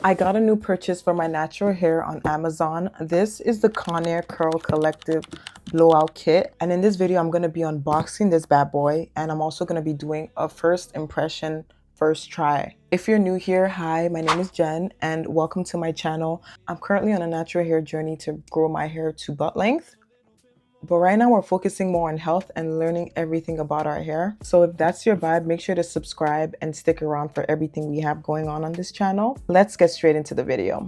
I got a new purchase for my natural hair on Amazon. This is the Conair Curl Collective Blowout Kit. And in this video, I'm going to be unboxing this bad boy. And I'm also going to be doing a first impression, first try. If you're new here, hi, my name is Jen and welcome to my channel. I'm currently on a natural hair journey to grow my hair to butt length. But right now we're focusing more on health and learning everything about our hair. So if that's your vibe, make sure to subscribe and stick around for everything we have going on this channel. Let's get straight into the video.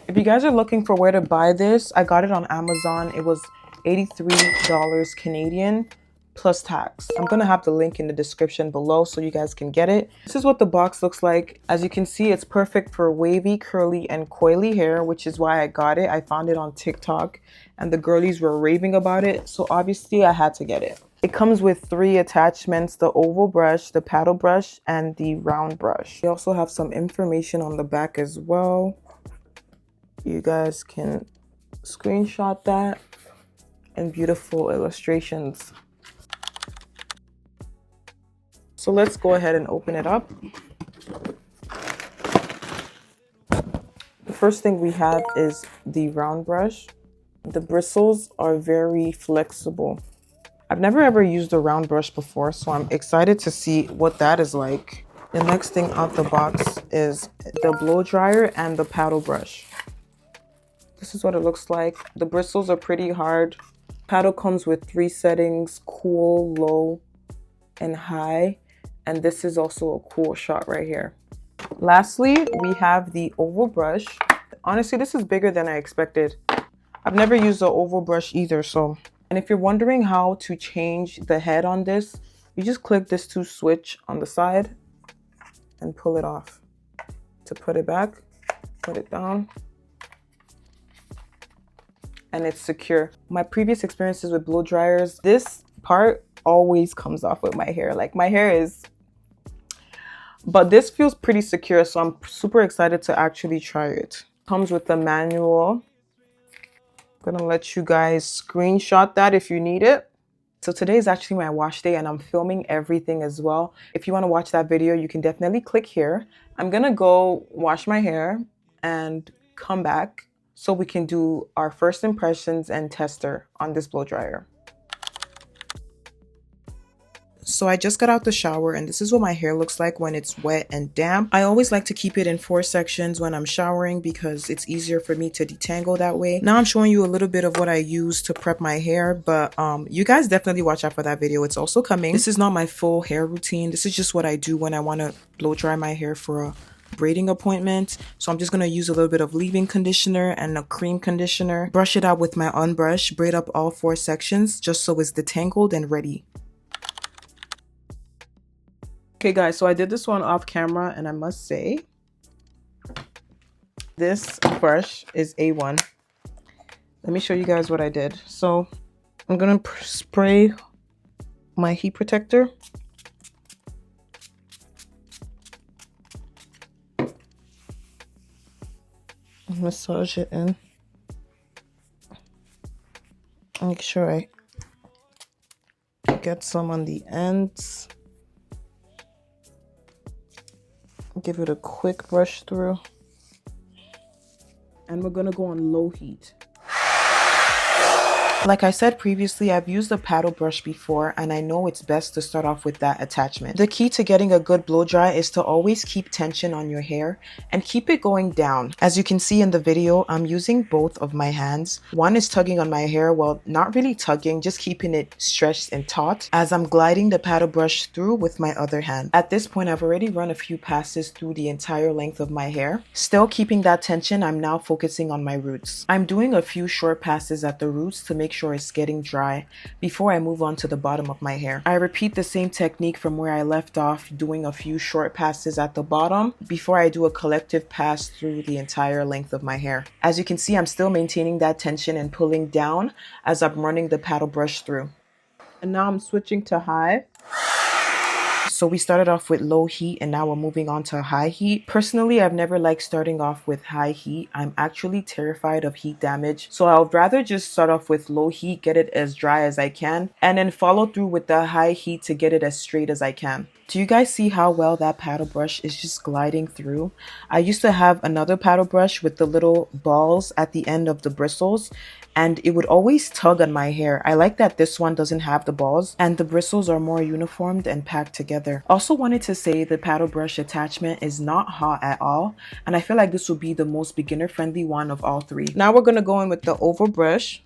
If you guys are looking for where to buy this, I got it on Amazon. It was $83 Canadian plus tax. I'm gonna have the link in the description below so you guys can get it. This is what the box looks like. As you can see, it's perfect for wavy, curly, and coily hair, which is why I got it. I found it on TikTok and the girlies were raving about it, so obviously I had to get it. It comes with 3 attachments: the oval brush, the paddle brush, and the round brush. We also have some information on the back as well. You guys can screenshot that, and beautiful illustrations. So let's go ahead and open it up. The first thing we have is the round brush. The bristles are very flexible. I've never ever used a round brush before, so I'm excited to see what that is like. The next thing out the box is the blow dryer and the paddle brush. This is what it looks like. The bristles are pretty hard. Paddle comes with 3 settings: cool, low, and high. And this is also a cool shot right here. Lastly, we have the oval brush. Honestly, this is bigger than I expected. I've never used the oval brush either, so. And if you're wondering how to change the head on this, you just click this 2 switch on the side and pull it off. To put it back, put it down, and it's secure. My previous experiences with blow dryers, this part always comes off with my hair. Like, my hair is, but this feels pretty secure, so I'm super excited to actually try it. Comes with the manual. I'm gonna let you guys screenshot that if you need it. So today is actually my wash day and I'm filming everything as well. If you want to watch that video, you can definitely click here. I'm gonna go wash my hair and come back so we can do our first impressions and tester on this blow dryer. So I just got out the shower and this is what my hair looks like when it's wet and damp. I always like to keep it in 4 sections when I'm showering because it's easier for me to detangle that way. Now I'm showing you a little bit of what I use to prep my hair, but you guys definitely watch out for that video. It's also coming. This is not my full hair routine. This is just what I do when I want to blow dry my hair for a braiding appointment. So I'm just going to use a little bit of leave-in conditioner and a cream conditioner, brush it out with my unbrush, braid up all 4 sections just so it's detangled and ready. Okay guys, so I did this one off camera and I must say this brush is A1. Let me show you guys what I did. So I'm gonna spray my heat protector. Massage it in. Make sure I get some on the ends. Give it a quick brush through. And we're gonna go on low heat. Like I said previously, I've used a paddle brush before and I know it's best to start off with that attachment. The key to getting a good blow dry is to always keep tension on your hair and keep it going down. As you can see in the video, I'm using both of my hands. One is tugging on my hair, well, not really tugging, just keeping it stretched and taut as I'm gliding the paddle brush through with my other hand. At this point, I've already run a few passes through the entire length of my hair. Still keeping that tension, I'm now focusing on my roots. I'm doing a few short passes at the roots to make sure it's getting dry before I move on to the bottom of my hair. I repeat the same technique from where I left off, doing a few short passes at the bottom before I do a collective pass through the entire length of my hair. As you can see, I'm still maintaining that tension and pulling down as I'm running the paddle brush through. And now I'm switching to high. So we started off with low heat and now we're moving on to high heat. Personally, I've never liked starting off with high heat. I'm actually terrified of heat damage. So I would rather just start off with low heat, get it as dry as I can, and then follow through with the high heat to get it as straight as I can. Do you guys see how well that paddle brush is just gliding through? I used to have another paddle brush with the little balls at the end of the bristles, and it would always tug on my hair. I like that this one doesn't have the balls and the bristles are more uniformed and packed together. Also wanted to say the paddle brush attachment is not hot at all, and I feel like this will be the most beginner friendly one of all three. Now we're gonna go in with the oval brush.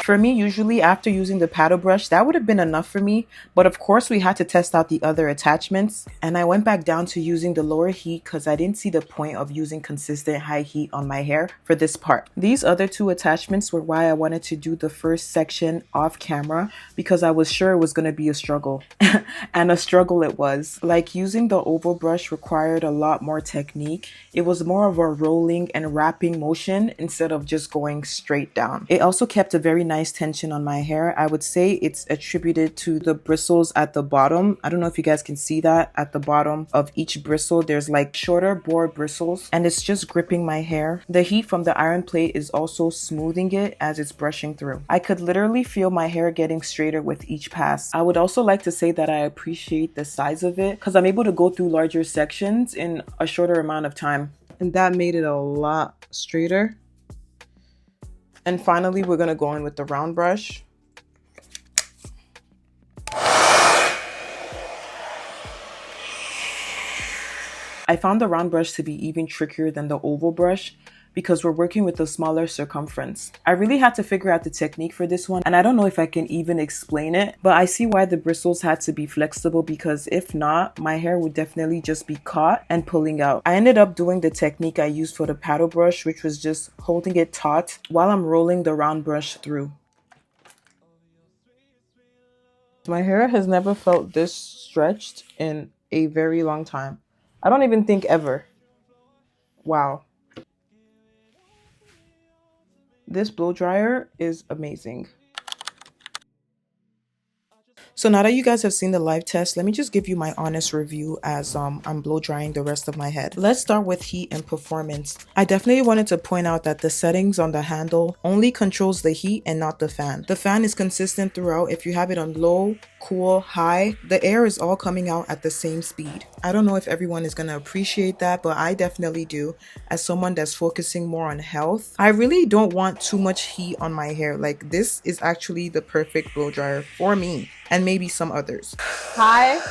For me, usually after using the paddle brush, that would have been enough for me. But of course, we had to test out the other attachments. And I went back down to using the lower heat because I didn't see the point of using consistent high heat on my hair for this part. These other two attachments were why I wanted to do the first section off camera, because I was sure it was going to be a struggle. And a struggle it was. Like, using the oval brush required a lot more technique. It was more of a rolling and wrapping motion instead of just going straight down. It also kept a very nice tension on my hair. I would say it's attributed to the bristles at the bottom. I don't know if you guys can see that at the bottom of each bristle. There's like shorter board bristles and it's just gripping my hair. The heat from the iron plate is also smoothing it as it's brushing through. I could literally feel my hair getting straighter with each pass. I would also like to say that I appreciate the size of it because I'm able to go through larger sections in a shorter amount of time. And that made it a lot straighter. And finally, we're going to go in with the round brush. I found the round brush to be even trickier than the oval brush because we're working with a smaller circumference. I really had to figure out the technique for this one, and I don't know if I can even explain it, but I see why the bristles had to be flexible, because if not, my hair would definitely just be caught and pulling out. I ended up doing the technique I used for the paddle brush, which was just holding it taut while I'm rolling the round brush through. My hair has never felt this stretched in a very long time. I don't even think ever. Wow. This blow dryer is amazing. So now that you guys have seen the live test, let me just give you my honest review as I'm blow drying the rest of my head. Let's start with heat and performance. I definitely wanted to point out that the settings on the handle only controls the heat and not the fan. The fan is consistent throughout. If you have it on low, cool, high, the air is all coming out at the same speed. I don't know if everyone is going to appreciate that, but I definitely do. As someone that's focusing more on health, I really don't want too much heat on my hair. Like, this is actually the perfect blow dryer for me. And maybe some others. Hi.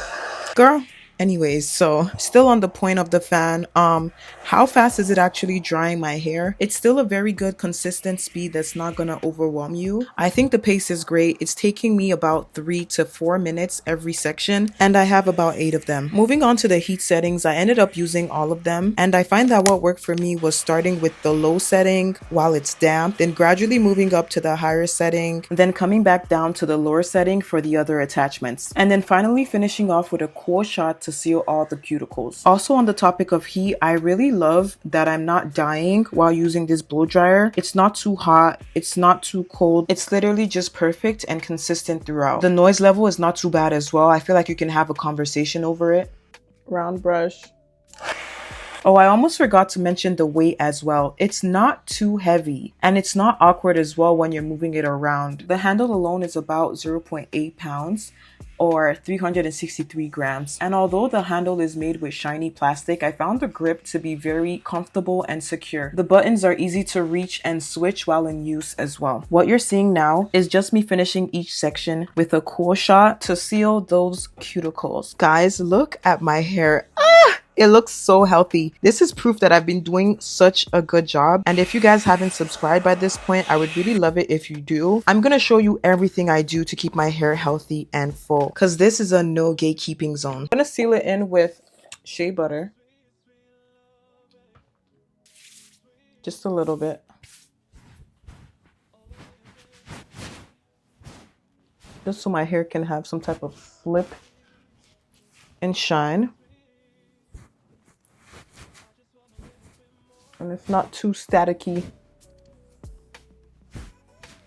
Girl. Anyways, so still on the point of the fan, how fast is it actually drying my hair? It's still a very good consistent speed that's not gonna overwhelm you. I think the pace is great. It's taking me about 3 to 4 minutes every section, and I have about 8 of them. Moving on to the heat settings, I ended up using all of them, and I find that what worked for me was starting with the low setting while it's damp, then gradually moving up to the higher setting, then coming back down to the lower setting for the other attachments, and then finally finishing off with a cool shot to seal all the cuticles. Also, on the topic of heat, I really love that I'm not dying while using this blow dryer. It's not too hot, it's not too cold, it's literally just perfect and consistent throughout. The noise level is not too bad as well. I feel like you can have a conversation over it. Round brush. Oh, I almost forgot to mention the weight as well. It's not too heavy and it's not awkward as well when you're moving it around. The handle alone is about 0.8 pounds or 363 grams. And although the handle is made with shiny plastic, I found the grip to be very comfortable and secure. The buttons are easy to reach and switch while in use as well. What you're seeing now is just me finishing each section with a cool shot to seal those cuticles. Guys, look at my hair. It looks so healthy. This is proof that I've been doing such a good job. And if you guys haven't subscribed by this point, I would really love it if you do. I'm going to show you everything I do to keep my hair healthy and full, because this is a no gatekeeping zone. I'm going to seal it in with shea butter. Just a little bit. Just so my hair can have some type of flip and shine. And it's not too staticky.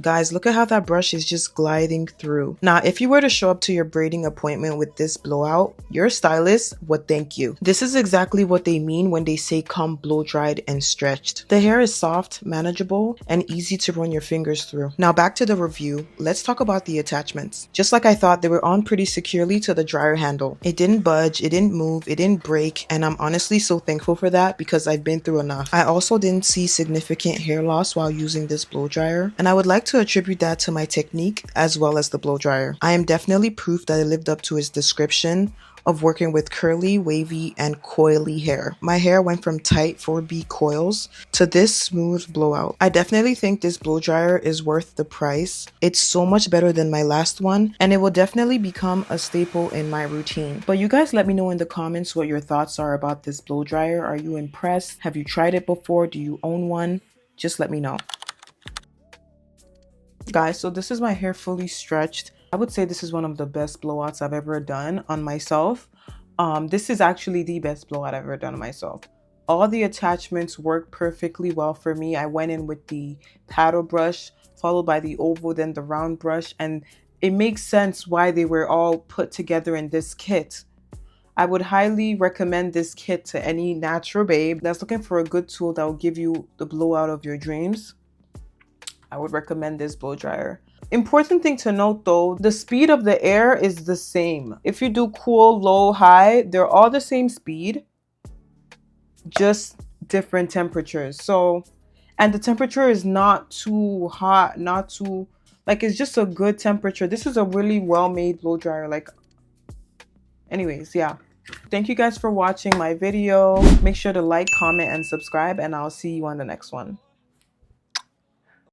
Guys, look at how that brush is just gliding through. Now, if you were to show up to your braiding appointment with this blowout, your stylist would thank you. This is exactly what they mean when they say come blow dried and stretched. The hair is soft, manageable, and easy to run your fingers through. Now back to the review, let's talk about the attachments. Just like I thought, they were on pretty securely to the dryer handle. It didn't budge, it didn't move, it didn't break, and I'm honestly so thankful for that because I've been through enough. I also didn't see significant hair loss while using this blow dryer, and I would like to attribute that to my technique as well as the blow dryer. I am definitely proof that it lived up to its description of working with curly, wavy, and coily hair. My hair went from tight 4B coils to this smooth blowout. I definitely think this blow dryer is worth the price. It's so much better than my last one, and it will definitely become a staple in my routine. But you guys let me know in the comments what your thoughts are about this blow dryer. Are you impressed? Have you tried it before? Do you own one? Just let me know. Guys, so this is my hair fully stretched. I would say this is one of the best blowouts I've ever done on myself. This is actually the best blowout I've ever done on myself. All the attachments work perfectly well for me. I went in with the paddle brush, followed by the oval, then the round brush, and it makes sense why they were all put together in this kit. I would highly recommend this kit to any natural babe that's looking for a good tool that will give you the blowout of your dreams. I would recommend this blow dryer. Important thing to note though, the speed of the air is the same. If you do cool, low, high, they're all the same speed, just different temperatures. So, and the temperature is not too hot, not too, like it's just a good temperature. This is a really well-made blow dryer. Like, anyways, yeah. Thank you guys for watching my video. Make sure to like, comment, and subscribe, and I'll see you on the next one.